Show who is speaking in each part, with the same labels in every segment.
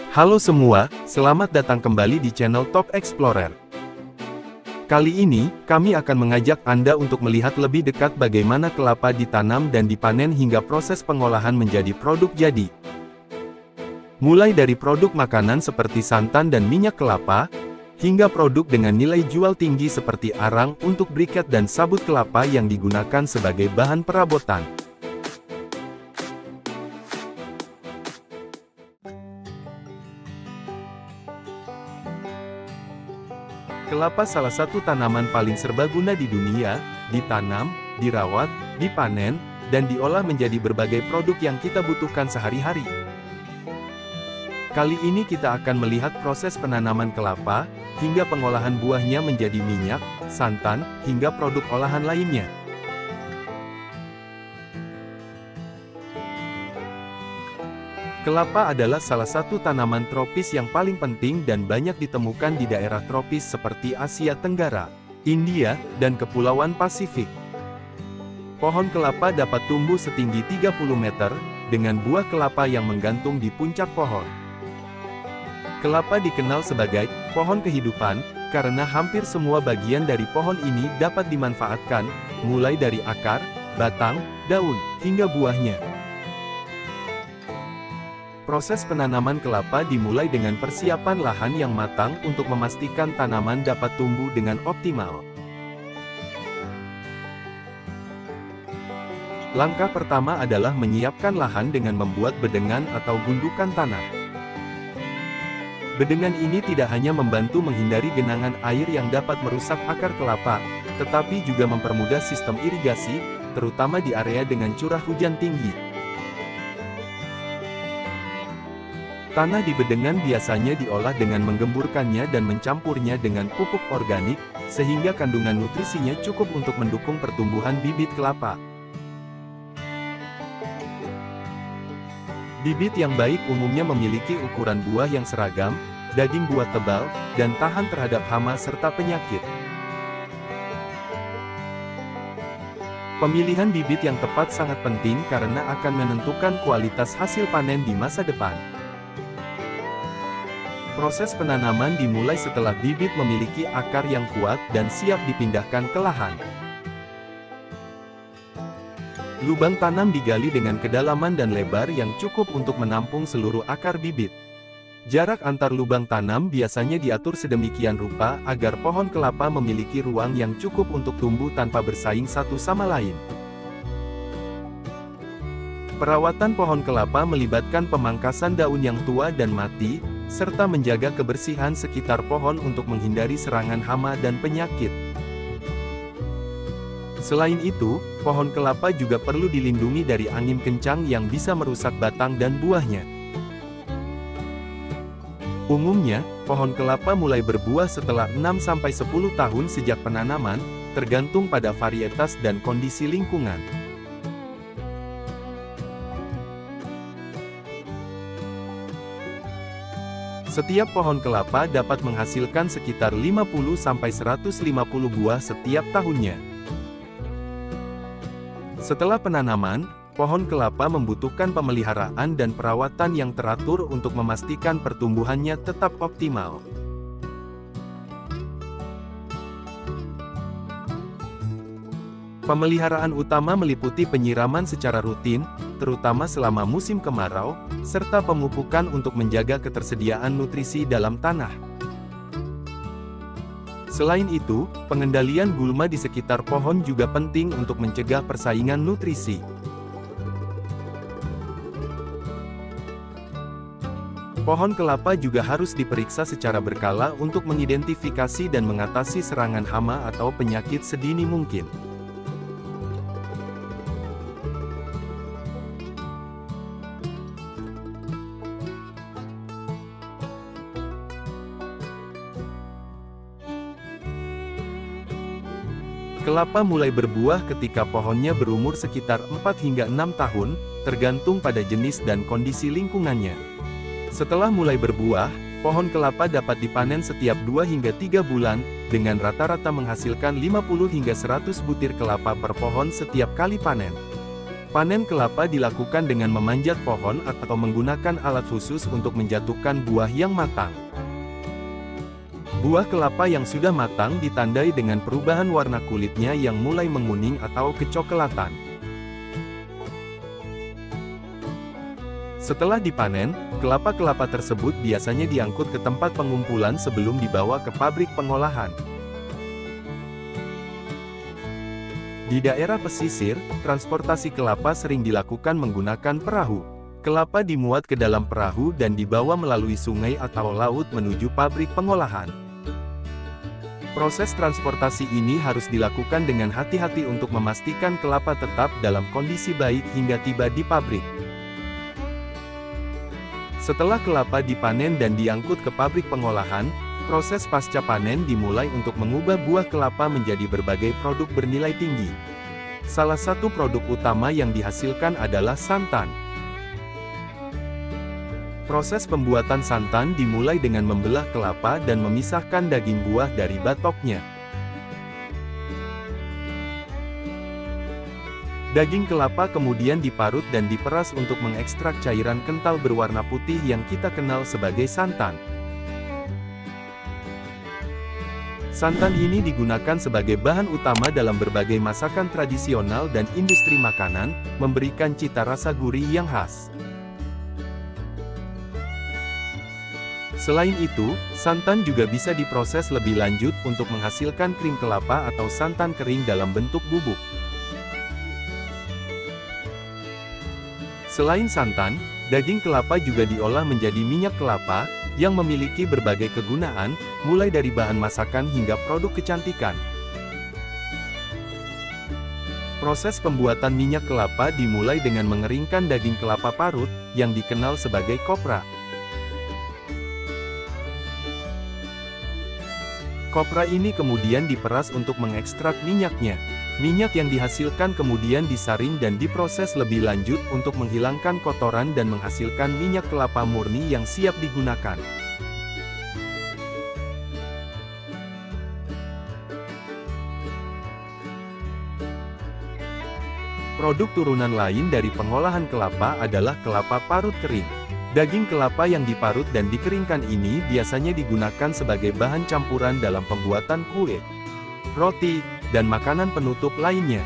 Speaker 1: Halo semua, selamat datang kembali di channel Top Explorer. Kali ini, kami akan mengajak Anda untuk melihat lebih dekat bagaimana kelapa ditanam dan dipanen hingga proses pengolahan menjadi produk jadi. Mulai dari produk makanan seperti santan dan minyak kelapa, hingga produk dengan nilai jual tinggi seperti arang untuk briket dan sabut kelapa yang digunakan sebagai bahan perabotan. Kelapa salah satu tanaman paling serbaguna di dunia, ditanam, dirawat, dipanen, dan diolah menjadi berbagai produk yang kita butuhkan sehari-hari. Kali ini kita akan melihat proses penanaman kelapa, hingga pengolahan buahnya menjadi minyak, santan, hingga produk olahan lainnya. Kelapa adalah salah satu tanaman tropis yang paling penting dan banyak ditemukan di daerah tropis seperti Asia Tenggara, India, dan Kepulauan Pasifik. Pohon kelapa dapat tumbuh setinggi 30 meter, dengan buah kelapa yang menggantung di puncak pohon. Kelapa dikenal sebagai pohon kehidupan, karena hampir semua bagian dari pohon ini dapat dimanfaatkan, mulai dari akar, batang, daun, hingga buahnya. Proses penanaman kelapa dimulai dengan persiapan lahan yang matang untuk memastikan tanaman dapat tumbuh dengan optimal. Langkah pertama adalah menyiapkan lahan dengan membuat bedengan atau gundukan tanah. Bedengan ini tidak hanya membantu menghindari genangan air yang dapat merusak akar kelapa, tetapi juga mempermudah sistem irigasi, terutama di area dengan curah hujan tinggi. Tanah di bedengan biasanya diolah dengan menggemburkannya dan mencampurnya dengan pupuk organik, sehingga kandungan nutrisinya cukup untuk mendukung pertumbuhan bibit kelapa. Bibit yang baik umumnya memiliki ukuran buah yang seragam, daging buah tebal, dan tahan terhadap hama serta penyakit. Pemilihan bibit yang tepat sangat penting karena akan menentukan kualitas hasil panen di masa depan. Proses penanaman dimulai setelah bibit memiliki akar yang kuat dan siap dipindahkan ke lahan. Lubang tanam digali dengan kedalaman dan lebar yang cukup untuk menampung seluruh akar bibit. Jarak antar lubang tanam biasanya diatur sedemikian rupa agar pohon kelapa memiliki ruang yang cukup untuk tumbuh tanpa bersaing satu sama lain. Perawatan pohon kelapa melibatkan pemangkasan daun yang tua dan mati, serta menjaga kebersihan sekitar pohon untuk menghindari serangan hama dan penyakit. Selain itu, pohon kelapa juga perlu dilindungi dari angin kencang yang bisa merusak batang dan buahnya. Umumnya, pohon kelapa mulai berbuah setelah 6-10 tahun sejak penanaman, tergantung pada varietas dan kondisi lingkungan. Setiap pohon kelapa dapat menghasilkan sekitar 50-150 buah setiap tahunnya. Setelah penanaman, pohon kelapa membutuhkan pemeliharaan dan perawatan yang teratur untuk memastikan pertumbuhannya tetap optimal. Pemeliharaan utama meliputi penyiraman secara rutin, terutama selama musim kemarau, serta pemupukan untuk menjaga ketersediaan nutrisi dalam tanah. Selain itu, pengendalian gulma di sekitar pohon juga penting untuk mencegah persaingan nutrisi. Pohon kelapa juga harus diperiksa secara berkala untuk mengidentifikasi dan mengatasi serangan hama atau penyakit sedini mungkin. Kelapa mulai berbuah ketika pohonnya berumur sekitar 4 hingga 6 tahun, tergantung pada jenis dan kondisi lingkungannya. Setelah mulai berbuah, pohon kelapa dapat dipanen setiap 2 hingga 3 bulan, dengan rata-rata menghasilkan 50 hingga 100 butir kelapa per pohon setiap kali panen. Panen kelapa dilakukan dengan memanjat pohon atau menggunakan alat khusus untuk menjatuhkan buah yang matang. Buah kelapa yang sudah matang ditandai dengan perubahan warna kulitnya yang mulai menguning atau kecoklatan. Setelah dipanen, kelapa-kelapa tersebut biasanya diangkut ke tempat pengumpulan sebelum dibawa ke pabrik pengolahan. Di daerah pesisir, transportasi kelapa sering dilakukan menggunakan perahu. Kelapa dimuat ke dalam perahu dan dibawa melalui sungai atau laut menuju pabrik pengolahan. Proses transportasi ini harus dilakukan dengan hati-hati untuk memastikan kelapa tetap dalam kondisi baik hingga tiba di pabrik. Setelah kelapa dipanen dan diangkut ke pabrik pengolahan, proses pasca panen dimulai untuk mengubah buah kelapa menjadi berbagai produk bernilai tinggi. Salah satu produk utama yang dihasilkan adalah santan. Proses pembuatan santan dimulai dengan membelah kelapa dan memisahkan daging buah dari batoknya. Daging kelapa kemudian diparut dan diperas untuk mengekstrak cairan kental berwarna putih yang kita kenal sebagai santan. Santan ini digunakan sebagai bahan utama dalam berbagai masakan tradisional dan industri makanan, memberikan cita rasa gurih yang khas. Selain itu, santan juga bisa diproses lebih lanjut untuk menghasilkan krim kelapa atau santan kering dalam bentuk bubuk. Selain santan, daging kelapa juga diolah menjadi minyak kelapa, yang memiliki berbagai kegunaan, mulai dari bahan masakan hingga produk kecantikan. Proses pembuatan minyak kelapa dimulai dengan mengeringkan daging kelapa parut, yang dikenal sebagai kopra. Kopra ini kemudian diperas untuk mengekstrak minyaknya. Minyak yang dihasilkan kemudian disaring dan diproses lebih lanjut untuk menghilangkan kotoran dan menghasilkan minyak kelapa murni yang siap digunakan. Produk turunan lain dari pengolahan kelapa adalah kelapa parut kering. Daging kelapa yang diparut dan dikeringkan ini biasanya digunakan sebagai bahan campuran dalam pembuatan kue, roti, dan makanan penutup lainnya.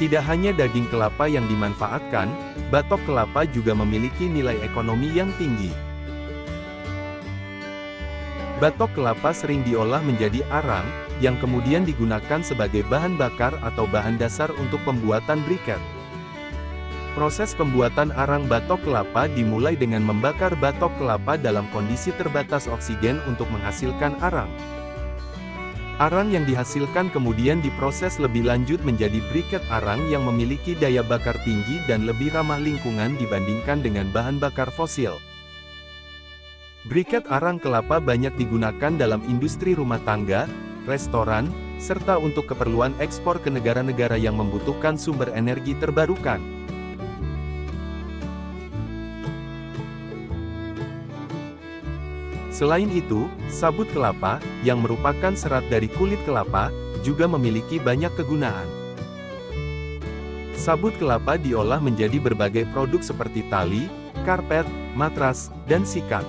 Speaker 1: Tidak hanya daging kelapa yang dimanfaatkan, batok kelapa juga memiliki nilai ekonomi yang tinggi. Batok kelapa sering diolah menjadi arang, yang kemudian digunakan sebagai bahan bakar atau bahan dasar untuk pembuatan briket. Proses pembuatan arang batok kelapa dimulai dengan membakar batok kelapa dalam kondisi terbatas oksigen untuk menghasilkan arang. Arang yang dihasilkan kemudian diproses lebih lanjut menjadi briket arang yang memiliki daya bakar tinggi dan lebih ramah lingkungan dibandingkan dengan bahan bakar fosil. Briket arang kelapa banyak digunakan dalam industri rumah tangga, restoran, serta untuk keperluan ekspor ke negara-negara yang membutuhkan sumber energi terbarukan. Selain itu, sabut kelapa, yang merupakan serat dari kulit kelapa, juga memiliki banyak kegunaan. Sabut kelapa diolah menjadi berbagai produk seperti tali, karpet, matras, dan sikat.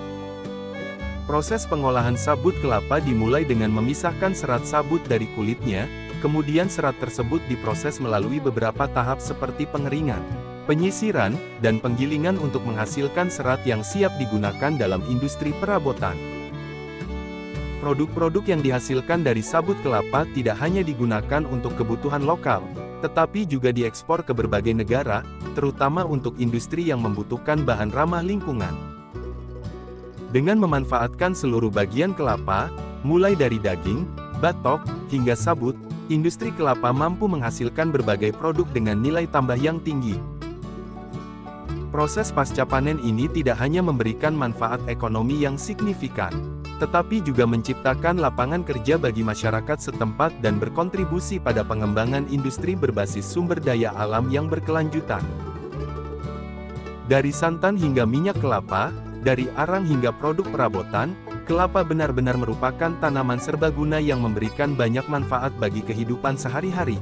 Speaker 1: Proses pengolahan sabut kelapa dimulai dengan memisahkan serat sabut dari kulitnya, kemudian serat tersebut diproses melalui beberapa tahap seperti pengeringan, penyisiran, dan penggilingan untuk menghasilkan serat yang siap digunakan dalam industri perabotan. Produk-produk yang dihasilkan dari sabut kelapa tidak hanya digunakan untuk kebutuhan lokal, tetapi juga diekspor ke berbagai negara, terutama untuk industri yang membutuhkan bahan ramah lingkungan. Dengan memanfaatkan seluruh bagian kelapa, mulai dari daging, batok, hingga sabut, industri kelapa mampu menghasilkan berbagai produk dengan nilai tambah yang tinggi. Proses pasca panen ini tidak hanya memberikan manfaat ekonomi yang signifikan, tetapi juga menciptakan lapangan kerja bagi masyarakat setempat dan berkontribusi pada pengembangan industri berbasis sumber daya alam yang berkelanjutan. Dari santan hingga minyak kelapa, dari arang hingga produk perabotan, Kelapa benar-benar merupakan tanaman serbaguna yang memberikan banyak manfaat bagi kehidupan sehari-hari.